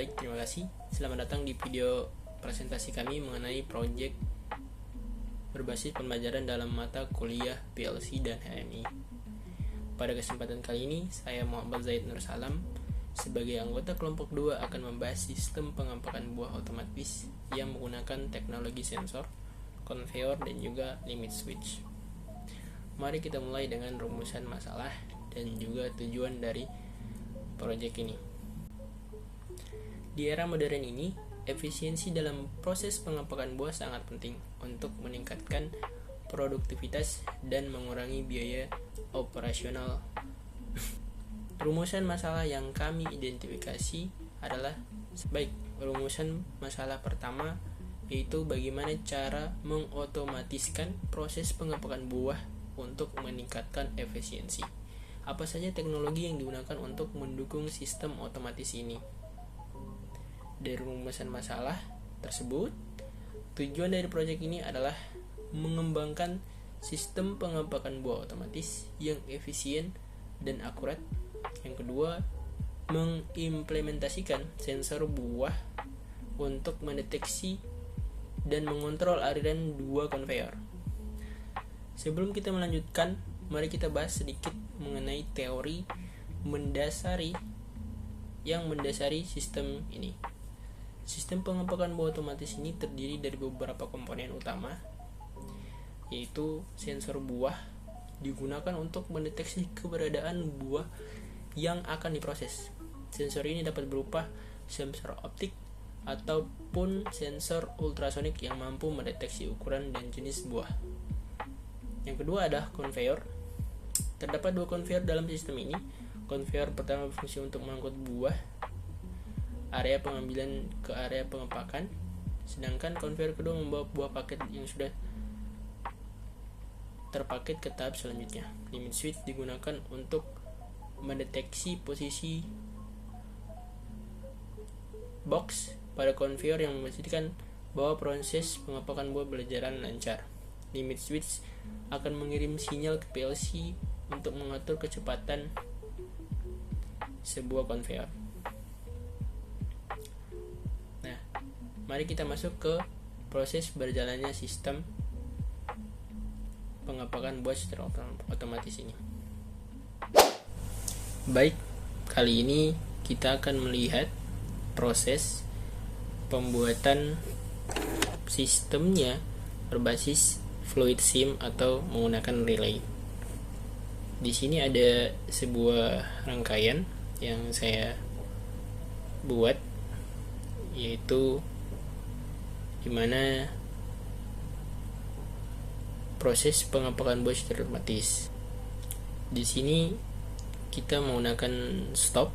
Baik, terima kasih. Selamat datang di video presentasi kami mengenai proyek berbasis pembelajaran dalam mata kuliah PLC dan HMI. Pada kesempatan kali ini, saya Muhammad Zaid Nur Salam sebagai anggota kelompok 2 akan membahas sistem pengempakan buah otomatis yang menggunakan teknologi sensor, konveyor, dan juga limit switch. Mari kita mulai dengan rumusan masalah dan juga tujuan dari proyek ini. Di era modern ini, efisiensi dalam proses pengempakan buah sangat penting untuk meningkatkan produktivitas dan mengurangi biaya operasional. Rumusan masalah yang kami identifikasi adalah rumusan masalah pertama yaitu bagaimana cara mengotomatiskan proses pengempakan buah untuk meningkatkan efisiensi. Apa saja teknologi yang digunakan untuk mendukung sistem otomatis ini? Dari rumusan masalah tersebut, tujuan dari proyek ini adalah mengembangkan sistem pengempakan buah otomatis yang efisien dan akurat. Yang kedua, mengimplementasikan sensor buah untuk mendeteksi dan mengontrol aliran dua konveyor. Sebelum kita melanjutkan, mari kita bahas sedikit mengenai teori yang mendasari sistem ini. Sistem pengempakan buah otomatis ini terdiri dari beberapa komponen utama, yaitu sensor buah digunakan untuk mendeteksi keberadaan buah yang akan diproses. Sensor ini dapat berupa sensor optik ataupun sensor ultrasonik yang mampu mendeteksi ukuran dan jenis buah. Yang kedua adalah konveyor. Terdapat dua konveyor dalam sistem ini. Konveyor pertama berfungsi untuk mengangkut buah area pengambilan ke area pengempakan, sedangkan konveyor kedua membawa buah paket yang sudah terpaket ke tahap selanjutnya. Limit switch digunakan untuk mendeteksi posisi box pada konveyor yang memastikan bahwa proses pengempakan buah berjalan lancar. Limit switch akan mengirim sinyal ke PLC untuk mengatur kecepatan sebuah konveyor. Nah, mari kita masuk ke proses berjalannya sistem pengempakan buah secara otomatis ini. Baik, kali ini kita akan melihat proses pembuatan sistemnya berbasis fluid sim atau menggunakan relay. Di sini ada sebuah rangkaian yang saya buat, yaitu dimana proses pengempakan buah secara otomatis. Di sini kita menggunakan stop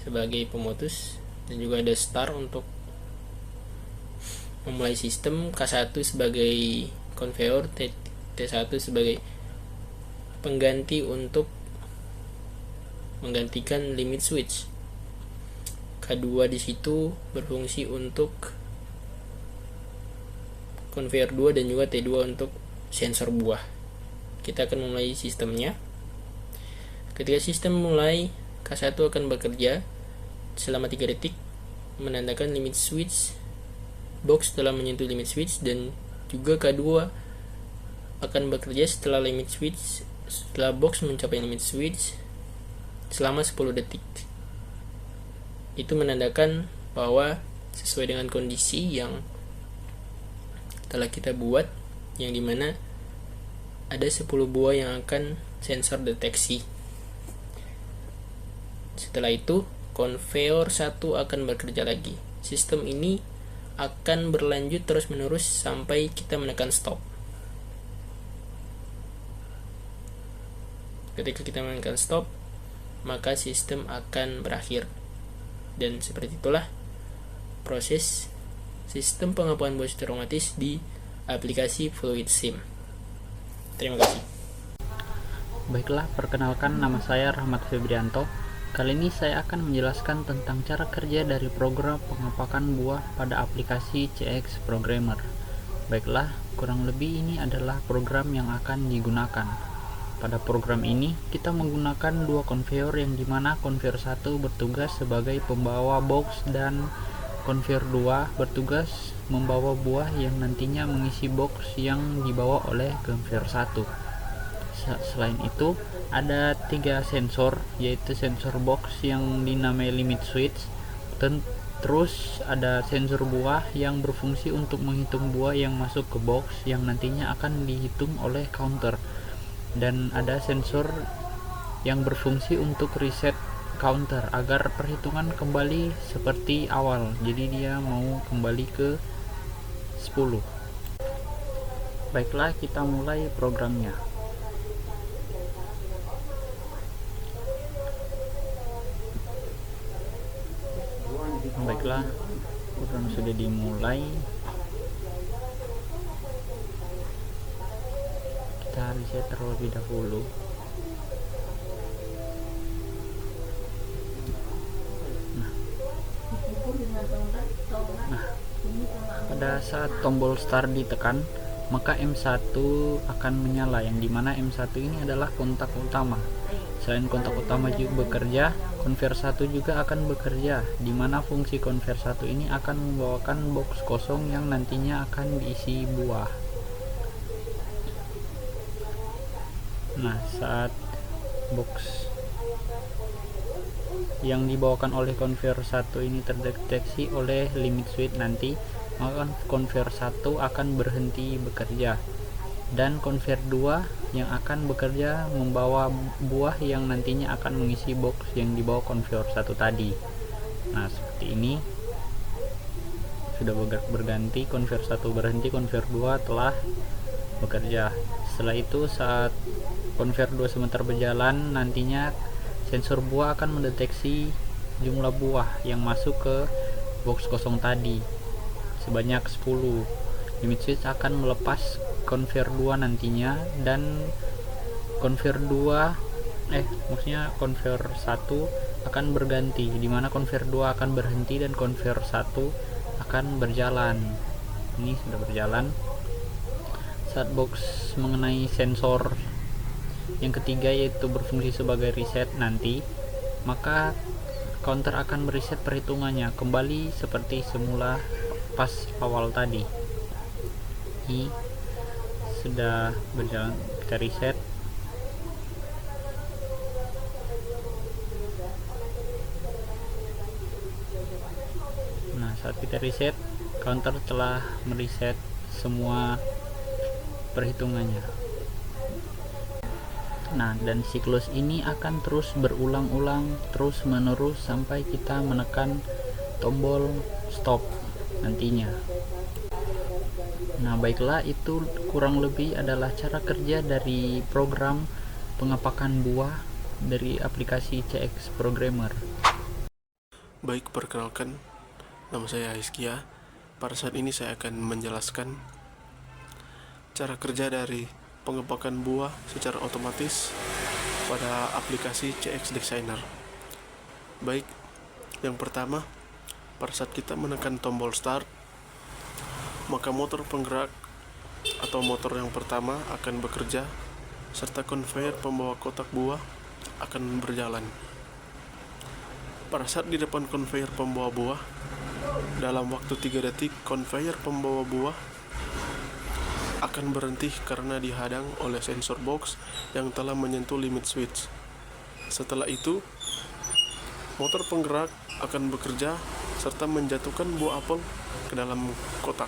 sebagai pemutus dan juga ada start untuk memulai sistem, K1 sebagai konveyor, T1 sebagai pengganti untuk menggantikan limit switch. K2 di situ berfungsi untuk konveyor 2 dan juga T2 untuk sensor buah. Kita akan memulai sistemnya. Ketika sistem mulai, K1 akan bekerja selama 3 detik menandakan limit switch box telah menyentuh limit switch, dan juga K2 akan bekerja setelah box mencapai limit switch selama 10 detik. Itu menandakan bahwa sesuai dengan kondisi yang telah kita buat, yang dimana ada 10 buah yang akan sensor deteksi. Setelah itu, konveyor 1 akan bekerja lagi. Sistem ini akan berlanjut terus-menerus sampai kita menekan stop. Ketika kita menekan stop, maka sistem akan berakhir. Dan seperti itulah proses sistem pengempakan buah secara otomatis di aplikasi Fluid Sim. Terima kasih. Baiklah, perkenalkan, nama saya Rahmat Febrianto. Kali ini saya akan menjelaskan tentang cara kerja dari program pengempakan buah pada aplikasi CX Programmer. Baiklah, kurang lebih ini adalah program yang akan digunakan. pada program ini kita menggunakan dua konveyor, yang dimana konveyor 1 bertugas sebagai pembawa box dan konveyor 2 bertugas membawa buah yang nantinya mengisi box yang dibawa oleh konveyor 1. Selain itu ada 3 sensor, yaitu sensor box yang dinamai limit switch, terus ada sensor buah yang berfungsi untuk menghitung buah yang masuk ke box yang nantinya akan dihitung oleh counter, dan ada sensor yang berfungsi untuk reset counter agar perhitungan kembali seperti awal, jadi dia mau kembali ke 10. Baiklah, kita mulai programnya. Baiklah, program sudah dimulai. Kita reset terlebih dahulu. Nah, pada saat tombol start ditekan, maka M1 akan menyala, yang dimana M1 ini adalah kontak utama. Selain kontak utama juga bekerja, konveyor 1 juga akan bekerja, dimana fungsi konveyor 1 ini akan membawakan box kosong yang nantinya akan diisi buah. Nah, saat box yang dibawakan oleh konveyor 1 ini terdeteksi oleh limit switch nanti, maka konveyor 1 akan berhenti bekerja, dan konveyor 2 yang akan bekerja membawa buah yang nantinya akan mengisi box yang dibawa konveyor 1 tadi. Nah, seperti ini sudah berganti, konveyor 1 berhenti, konveyor 2 telah bekerja. Setelah itu saat konveyor 2 sebentar berjalan, nantinya sensor buah akan mendeteksi jumlah buah yang masuk ke box kosong tadi sebanyak 10. Limit switch akan melepas konveyor 2 nantinya, dan konveyor 1 akan berganti, dimana konveyor 2 akan berhenti dan konveyor 1 akan berjalan. Ini sudah berjalan. Saat box mengenai sensor yang ketiga, yaitu berfungsi sebagai reset nanti, maka counter akan mereset perhitungannya kembali seperti semula pas awal tadi. Ini sudah berjalan, kita reset. Nah, saat kita reset, counter telah mereset semua perhitungannya. Nah, dan siklus ini akan terus berulang-ulang terus menerus sampai kita menekan tombol stop nantinya. Nah, baiklah, itu kurang lebih adalah cara kerja dari program pengepakan buah dari aplikasi CX Programmer. Baik, perkenalkan, nama saya Hizkia. Pada saat ini saya akan menjelaskan cara kerja dari pengepakan buah secara otomatis pada aplikasi CX Designer. Baik, yang pertama, pada saat kita menekan tombol start, maka motor penggerak atau motor yang pertama akan bekerja, serta konveyor pembawa kotak buah akan berjalan. Pada saat di depan konveyor pembawa buah, dalam waktu 3 detik konveyor pembawa buah akan berhenti karena dihadang oleh sensor box yang telah menyentuh limit switch. Setelah itu, motor penggerak akan bekerja serta menjatuhkan buah apel ke dalam kotak.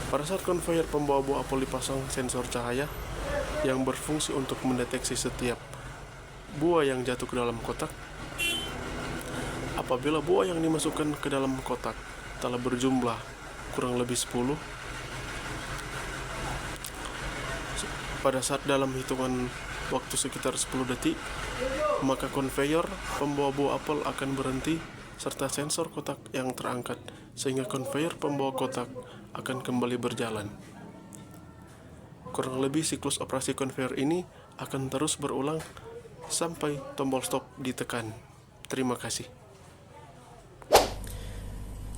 Pada saat konveyor pembawa buah apel dipasang sensor cahaya yang berfungsi untuk mendeteksi setiap buah yang jatuh ke dalam kotak. Apabila buah yang dimasukkan ke dalam kotak telah berjumlah kurang lebih 10, pada saat dalam hitungan waktu sekitar 10 detik, maka konveyor pembawa buah apel akan berhenti serta sensor kotak yang terangkat, sehingga konveyor pembawa kotak akan kembali berjalan. Kurang lebih siklus operasi konveyor ini akan terus berulang sampai tombol stop ditekan. Terima kasih.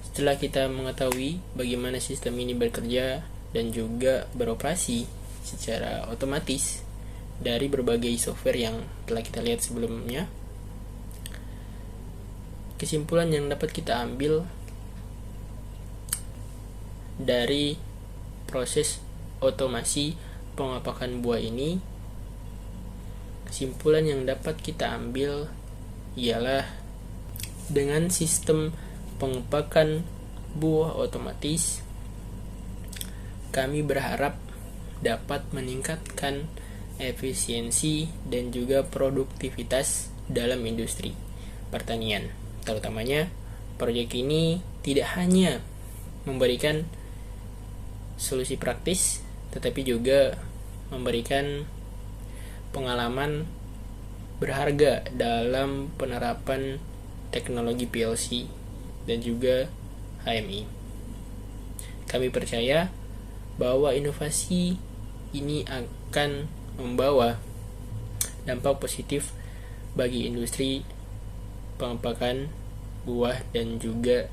Setelah kita mengetahui bagaimana sistem ini bekerja dan juga beroperasi secara otomatis, dari berbagai software yang telah kita lihat sebelumnya. Kesimpulan yang dapat kita ambil dari proses otomasi pengepakan buah ini, kesimpulan yang dapat kita ambil ialah dengan sistem pengepakan buah otomatis, kami berharap dapat meningkatkan efisiensi dan juga produktivitas dalam industri pertanian. Terutamanya, proyek ini tidak hanya memberikan solusi praktis, tetapi juga memberikan pengalaman berharga dalam penerapan teknologi PLC dan juga HMI. Kami percaya bahwa inovasi ini akan membawa dampak positif bagi industri pengepakan buah dan juga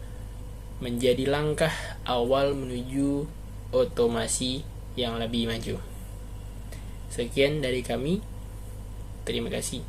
menjadi langkah awal menuju otomasi yang lebih maju. Sekian dari kami. Terima kasih.